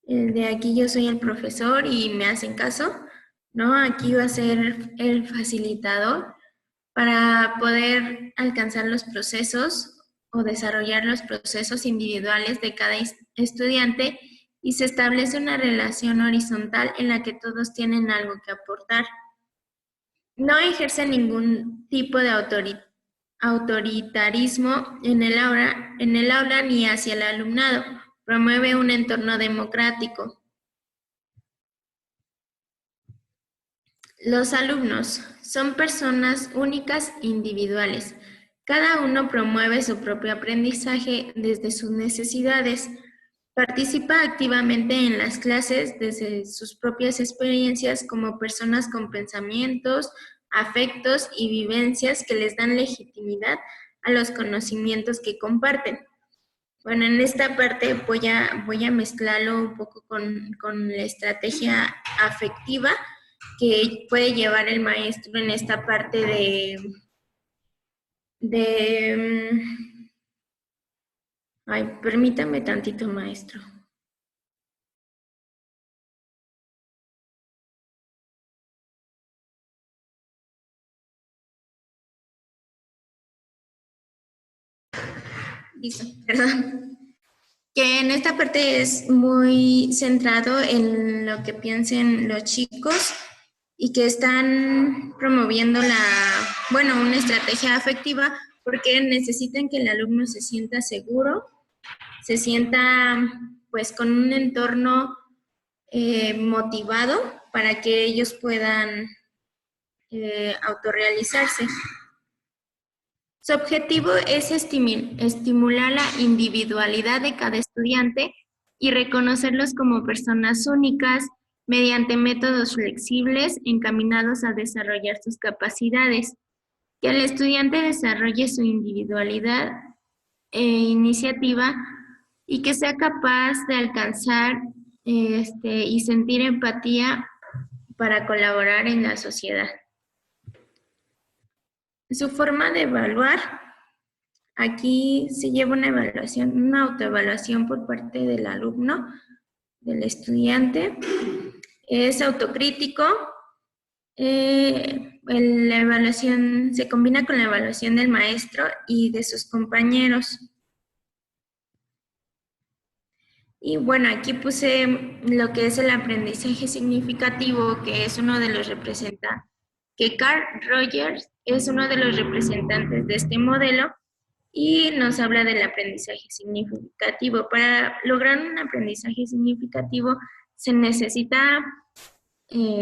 S6: el de aquí yo soy el profesor y me hacen caso. No, aquí va a ser el facilitador para poder alcanzar los procesos o desarrollar los procesos individuales de cada estudiante, y se establece una relación horizontal en la que todos tienen algo que aportar. No ejerce ningún tipo de autoritarismo en el aula ni hacia el alumnado. Promueve un entorno democrático. Los alumnos son personas únicas e individuales. Cada uno promueve su propio aprendizaje desde sus necesidades. Participa activamente en las clases desde sus propias experiencias como personas con pensamientos, afectos y vivencias que les dan legitimidad a los conocimientos que comparten. Bueno, en esta parte voy a mezclarlo un poco con la estrategia afectiva que puede llevar el maestro en esta parte permítame tantito, maestro. Listo, perdón. Que en esta parte es muy centrado en lo que piensen los chicos y que están promoviendo una estrategia afectiva porque necesitan que el alumno se sienta seguro, se sienta pues con un entorno motivado para que ellos puedan autorrealizarse. Su objetivo es estimular la individualidad de cada estudiante y reconocerlos como personas únicas mediante métodos flexibles encaminados a desarrollar sus capacidades. Que el estudiante desarrolle su individualidad e iniciativa y que sea capaz de alcanzar y sentir empatía para colaborar en la sociedad. Su forma de evaluar, aquí se lleva una autoevaluación por parte del alumno, del estudiante. Es autocrítico. La evaluación se combina con la evaluación del maestro y de sus compañeros. Y bueno, aquí puse lo que es el aprendizaje significativo, que es uno de los representantes, que Carl Rogers es uno de los representantes de este modelo y nos habla del aprendizaje significativo. Para lograr un aprendizaje significativo se necesita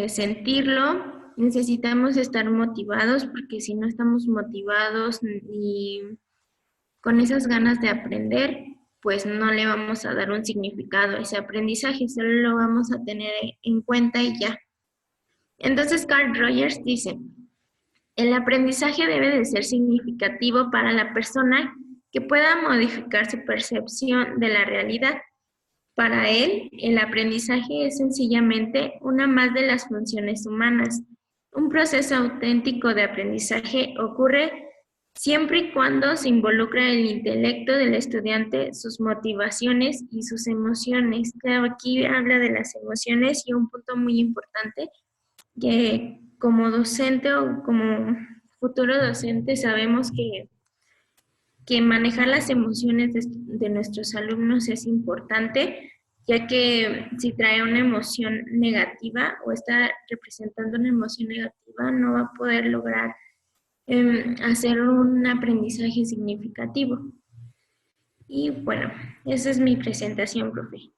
S6: sentirlo, necesitamos estar motivados, porque si no estamos motivados y con esas ganas de aprender, pues no le vamos a dar un significado a ese aprendizaje, solo lo vamos a tener en cuenta y ya. Entonces Carl Rogers dice, el aprendizaje debe de ser significativo para la persona que pueda modificar su percepción de la realidad. Para él, el aprendizaje es sencillamente una más de las funciones humanas. Un proceso auténtico de aprendizaje ocurre siempre y cuando se involucra el intelecto del estudiante, sus motivaciones y sus emociones. Claro, aquí habla de las emociones y un punto muy importante que como docente o como futuro docente sabemos que manejar las emociones de nuestros alumnos es importante, ya que si trae una emoción negativa o está representando una emoción negativa, no va a poder lograr hacer un aprendizaje significativo. Y bueno, esa es mi presentación, profe.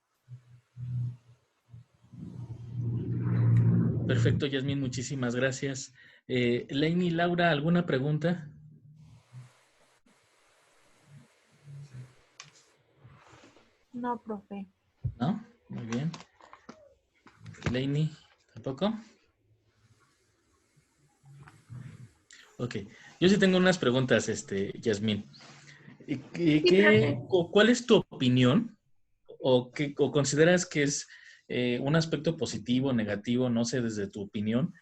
S2: Perfecto, Yasmín, muchísimas gracias. Laini, Laura, ¿alguna pregunta?
S1: No, profe.
S2: ¿No? Muy bien. Laini, ¿tampoco? Ok. Yo sí tengo unas preguntas, Yasmín. ¿Cuál es tu opinión? ¿O consideras que es un aspecto positivo, negativo, no sé, desde tu opinión,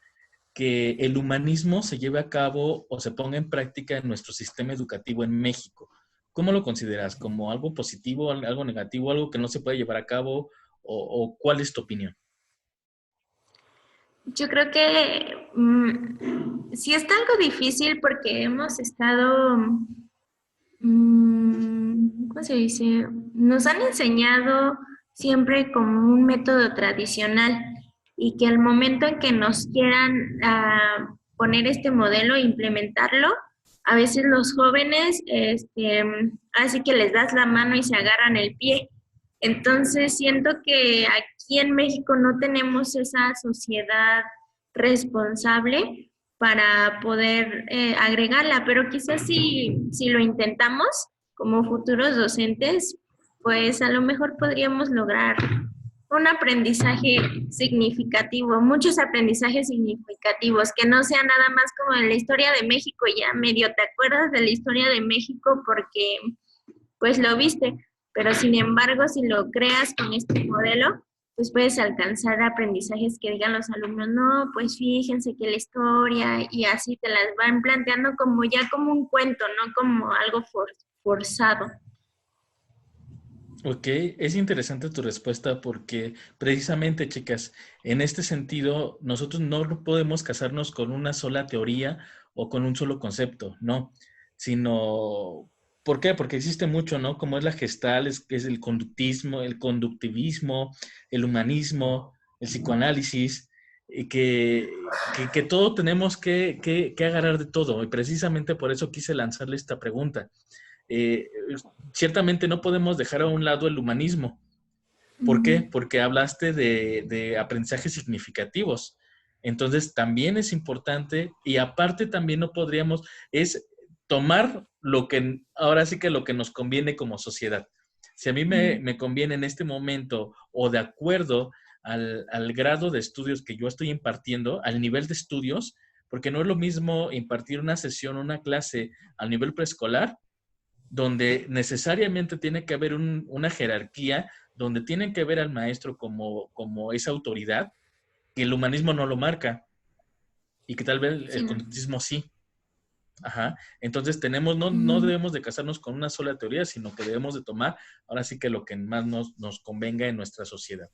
S2: que el humanismo se lleve a cabo o se ponga en práctica en nuestro sistema educativo en México? ¿Cómo lo consideras? ¿Como algo positivo, algo negativo, algo que no se puede llevar a cabo? ¿O cuál es tu opinión?
S6: Yo creo que sí está algo difícil porque hemos estado, ¿cómo se dice? Nos han enseñado siempre como un método tradicional y que al momento en que nos quieran poner este modelo e implementarlo, a veces los jóvenes, así que les das la mano y se agarran el pie. Entonces siento que aquí en México no tenemos esa sociedad responsable para poder agregarla, pero quizás si lo intentamos como futuros docentes, pues a lo mejor podríamos lograr un aprendizaje significativo, muchos aprendizajes significativos, que no sea nada más como en la historia de México, ya medio te acuerdas de la historia de México porque pues lo viste, pero sin embargo si lo creas con este modelo, pues puedes alcanzar aprendizajes que digan los alumnos, no, pues fíjense que la historia, y así te las van planteando como ya como un cuento, no como algo forzado.
S2: Ok, es interesante tu respuesta porque precisamente, chicas, en este sentido, nosotros no podemos casarnos con una sola teoría o con un solo concepto, no, sino, ¿por qué? Porque existe mucho, ¿no? Como es la Gestalt, es el conductivismo, el humanismo, el psicoanálisis, y que todo tenemos que agarrar de todo, y precisamente por eso quise lanzarle esta pregunta. Ciertamente no podemos dejar a un lado el humanismo. ¿Por qué? Porque hablaste de aprendizajes significativos. Entonces también es importante y aparte también no podríamos, es tomar lo que, ahora sí que lo que nos conviene como sociedad. Si a mí me conviene en este momento o de acuerdo al grado de estudios que yo estoy impartiendo, al nivel de estudios, porque no es lo mismo impartir una sesión, una clase al nivel preescolar, donde necesariamente tiene que haber una jerarquía, donde tienen que ver al maestro como esa autoridad, que el humanismo no lo marca, y que tal vez el conductismo sí. Ajá. Entonces no debemos de casarnos con una sola teoría, sino que debemos de tomar ahora sí que lo que más nos convenga en nuestra sociedad.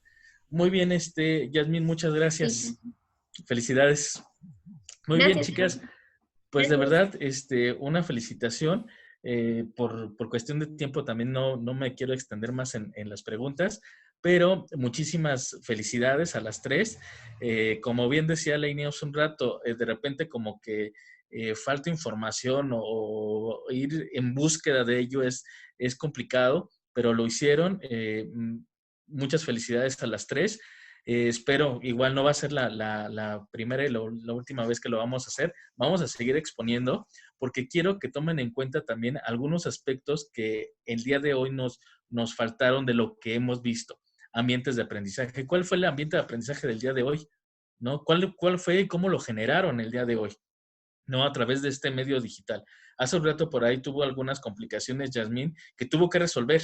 S2: Muy bien, Yasmín, muchas gracias. Sí. Felicidades. Muy bien, chicas. Pues de verdad, una felicitación. por cuestión de tiempo también no me quiero extender más en las preguntas, pero muchísimas felicidades a las tres. Como bien decía Lainey hace un rato, de repente como que falta información o ir en búsqueda de ello es complicado, pero lo hicieron. Muchas felicidades a las tres. Espero, igual no va a ser la primera y la última vez que lo vamos a hacer. Vamos a seguir exponiendo porque quiero que tomen en cuenta también algunos aspectos que el día de hoy nos faltaron de lo que hemos visto. Ambientes de aprendizaje. ¿Cuál fue el ambiente de aprendizaje del día de hoy? ¿No? ¿Cuál fue y cómo lo generaron el día de hoy? ¿No? A través de este medio digital. Hace un rato por ahí tuvo algunas complicaciones, Yasmín, que tuvo que resolver,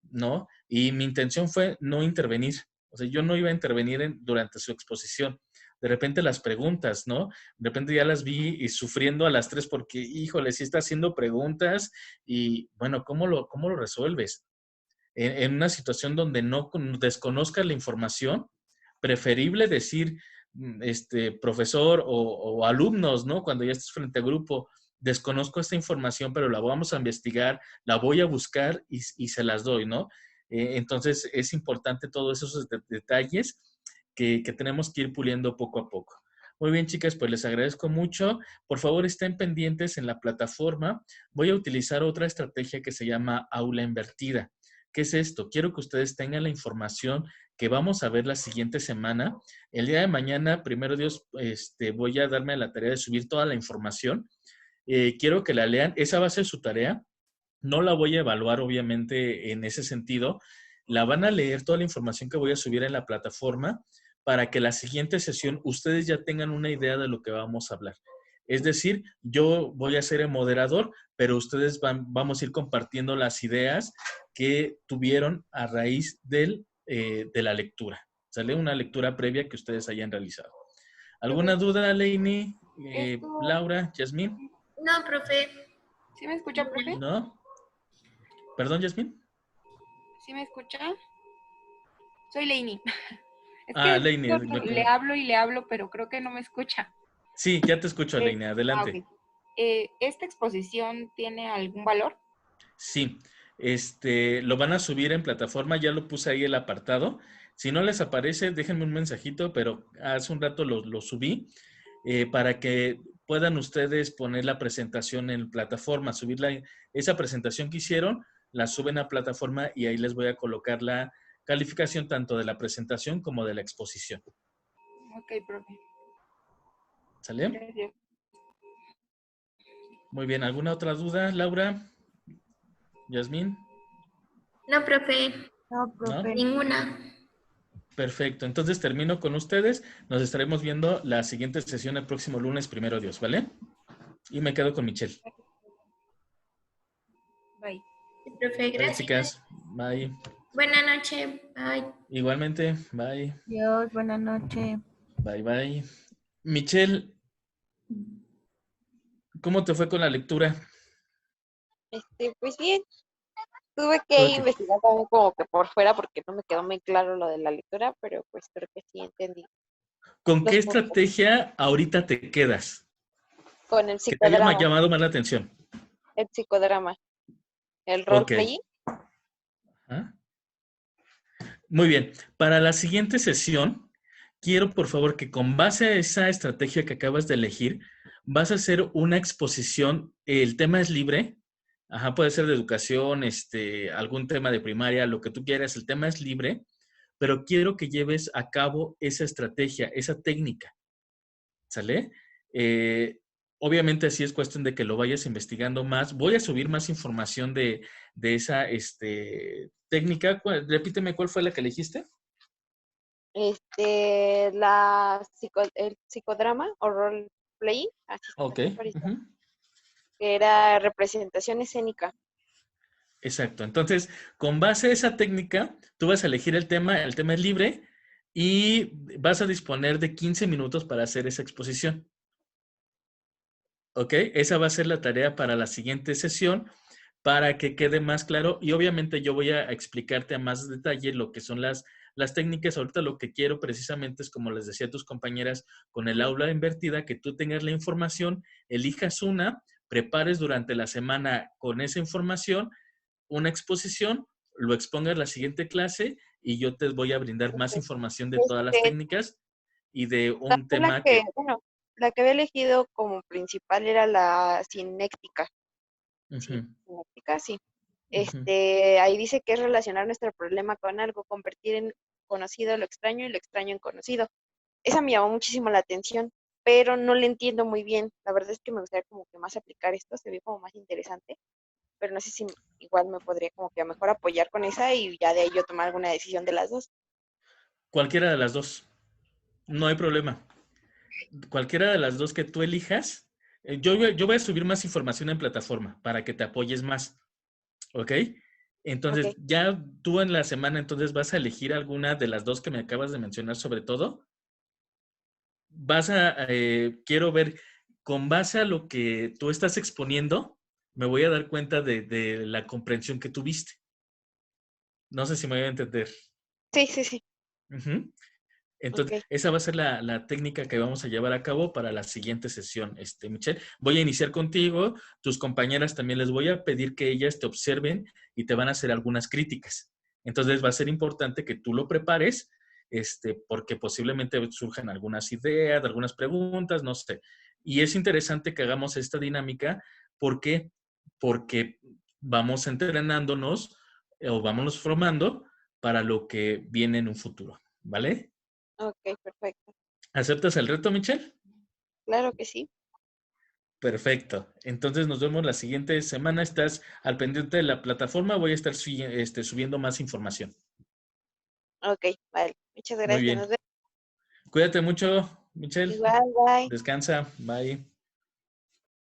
S2: ¿no? Y mi intención fue no intervenir. O sea, yo no iba a intervenir durante su exposición. De repente las preguntas, ¿no? De repente ya las vi y sufriendo a las tres porque, híjole, sí está haciendo preguntas y, bueno, ¿cómo lo resuelves? En una situación donde no desconozcas la información, preferible decir, profesor o alumnos, ¿no? Cuando ya estés frente a grupo, desconozco esta información, pero la vamos a investigar, la voy a buscar y se las doy, ¿no? Entonces, es importante todos esos detalles que tenemos que ir puliendo poco a poco. Muy bien, chicas, pues les agradezco mucho. Por favor, estén pendientes en la plataforma. Voy a utilizar otra estrategia que se llama aula invertida. ¿Qué es esto? Quiero que ustedes tengan la información que vamos a ver la siguiente semana. El día de mañana, primero Dios, voy a darme la tarea de subir toda la información. Quiero que la lean. Esa va a ser su tarea. No la voy a evaluar, obviamente, en ese sentido. La van a leer toda la información que voy a subir en la plataforma para que la siguiente sesión ustedes ya tengan una idea de lo que vamos a hablar. Es decir, yo voy a ser el moderador, pero ustedes vamos a ir compartiendo las ideas que tuvieron a raíz de la lectura. ¿Sale? Una lectura previa que ustedes hayan realizado. ¿Alguna duda, Lainey, Laura, Yasmín?
S6: No, profe.
S5: ¿Sí me escucha, profe?
S2: ¿No? ¿Perdón, Yasmín?
S5: ¿Sí me escucha? Soy Lainey. Es
S2: Lainey.
S5: le hablo y le hablo, pero creo que no me escucha.
S2: Sí, ya te escucho, Lainey. Adelante.
S5: Okay. ¿Esta exposición tiene algún valor?
S2: Sí. Lo van a subir en plataforma. Ya lo puse ahí el apartado. Si no les aparece, déjenme un mensajito, pero hace un rato lo subí para que puedan ustedes poner la presentación en plataforma, subir esa presentación que hicieron, la suben a plataforma y ahí les voy a colocar la calificación tanto de la presentación como de la exposición.
S5: Ok, profe.
S2: ¿Sale?
S5: Gracias.
S2: Muy bien. ¿Alguna otra duda, Laura? ¿Yasmín?
S6: No, profe.
S1: No, profe.
S6: Ninguna.
S2: Perfecto. Entonces termino con ustedes. Nos estaremos viendo la siguiente sesión el próximo lunes, primero Dios, ¿vale? Y me quedo con Michelle.
S5: Bye.
S6: Sí, profe,
S2: Vale,
S6: gracias.
S2: chicas. Bye.
S6: Buenas noches. Bye.
S2: Igualmente. Bye.
S1: Dios, buenas noches.
S2: Bye, bye. Michelle, ¿cómo te fue con la lectura?
S3: Pues bien, tuve que investigar también como que por fuera porque no me quedó muy claro lo de la lectura, pero pues creo que sí entendí.
S2: ¿Con qué estrategia ahorita te quedas?
S3: Con el
S2: Que te haya
S3: psicodrama.
S2: llamado más la atención.
S3: El psicodrama. El roleplay.
S2: ¿Ah? Muy bien. Para la siguiente sesión, quiero por favor que con base a esa estrategia que acabas de elegir, vas a hacer una exposición. El tema es libre. Ajá, puede ser de educación, algún tema de primaria, lo que tú quieras. El tema es libre, pero quiero que lleves a cabo esa estrategia, esa técnica. ¿Sale? Obviamente así es cuestión de que lo vayas investigando más. Voy a subir más información de esa técnica. Repíteme, ¿cuál fue la que elegiste?
S3: El psicodrama o roleplay, así
S2: Ok.
S3: que era representación escénica.
S2: Exacto. Entonces, con base a esa técnica, tú vas a elegir el tema es libre y vas a disponer de 15 minutos para hacer esa exposición. ¿Ok? Esa va a ser la tarea para la siguiente sesión para que quede más claro y obviamente yo voy a explicarte a más detalle lo que son las técnicas. Ahorita lo que quiero precisamente es, como les decía a tus compañeras, con el aula invertida, que tú tengas la información, elijas una, prepares durante la semana con esa información una exposición, lo expongas la siguiente clase y yo te voy a brindar más
S3: Ok.
S2: información de todas las técnicas y de un
S3: También
S2: tema que...
S3: bueno, la que había elegido como principal era la cinética. Sí,
S2: Ujú,
S3: cinética, sí.
S2: ujú.
S3: Ahí dice que es relacionar nuestro problema con algo, convertir en conocido lo extraño y lo extraño en conocido. Esa me llamó muchísimo la atención, pero no le entiendo muy bien. La verdad es que me gustaría como que más aplicar esto, se ve como más interesante, pero no sé si igual me podría como que a mejor apoyar con esa y ya de ahí yo tomar alguna decisión de las dos.
S2: Cualquiera de las dos, no hay problema. Cualquiera de las dos que tú elijas, yo voy a subir más información en plataforma para que te apoyes más, ¿ok?
S3: Ok.
S2: Entonces, ya tú en la semana entonces vas a elegir alguna de las dos que me acabas de mencionar sobre todo. Quiero ver, con base a lo que tú estás exponiendo, me voy a dar cuenta de la comprensión que tuviste. No sé si me voy a entender.
S3: Sí, sí, sí.
S2: Ujú. Entonces,
S3: Ok.
S2: esa va a ser la técnica que vamos a llevar a cabo para la siguiente sesión, Michelle. Voy a iniciar contigo, tus compañeras también les voy a pedir que ellas te observen y te van a hacer algunas críticas. Entonces, va a ser importante que tú lo prepares, porque posiblemente surjan algunas ideas, algunas preguntas, no sé. Y es interesante que hagamos esta dinámica, ¿por qué? Porque vamos entrenándonos o vámonos formando para lo que viene en un futuro, ¿vale?
S3: Ok, perfecto.
S2: ¿Aceptas el reto, Michelle?
S3: Claro que sí.
S2: Perfecto. Entonces nos vemos la siguiente semana. Estás al pendiente de la plataforma. Voy a estar subiendo más información.
S3: Ok, vale. Muchas
S2: Muy
S3: gracias. Nos
S2: bien.
S3: vemos.
S2: Cuídate mucho, Michelle.
S3: Igual, bye.
S2: Descansa. Bye.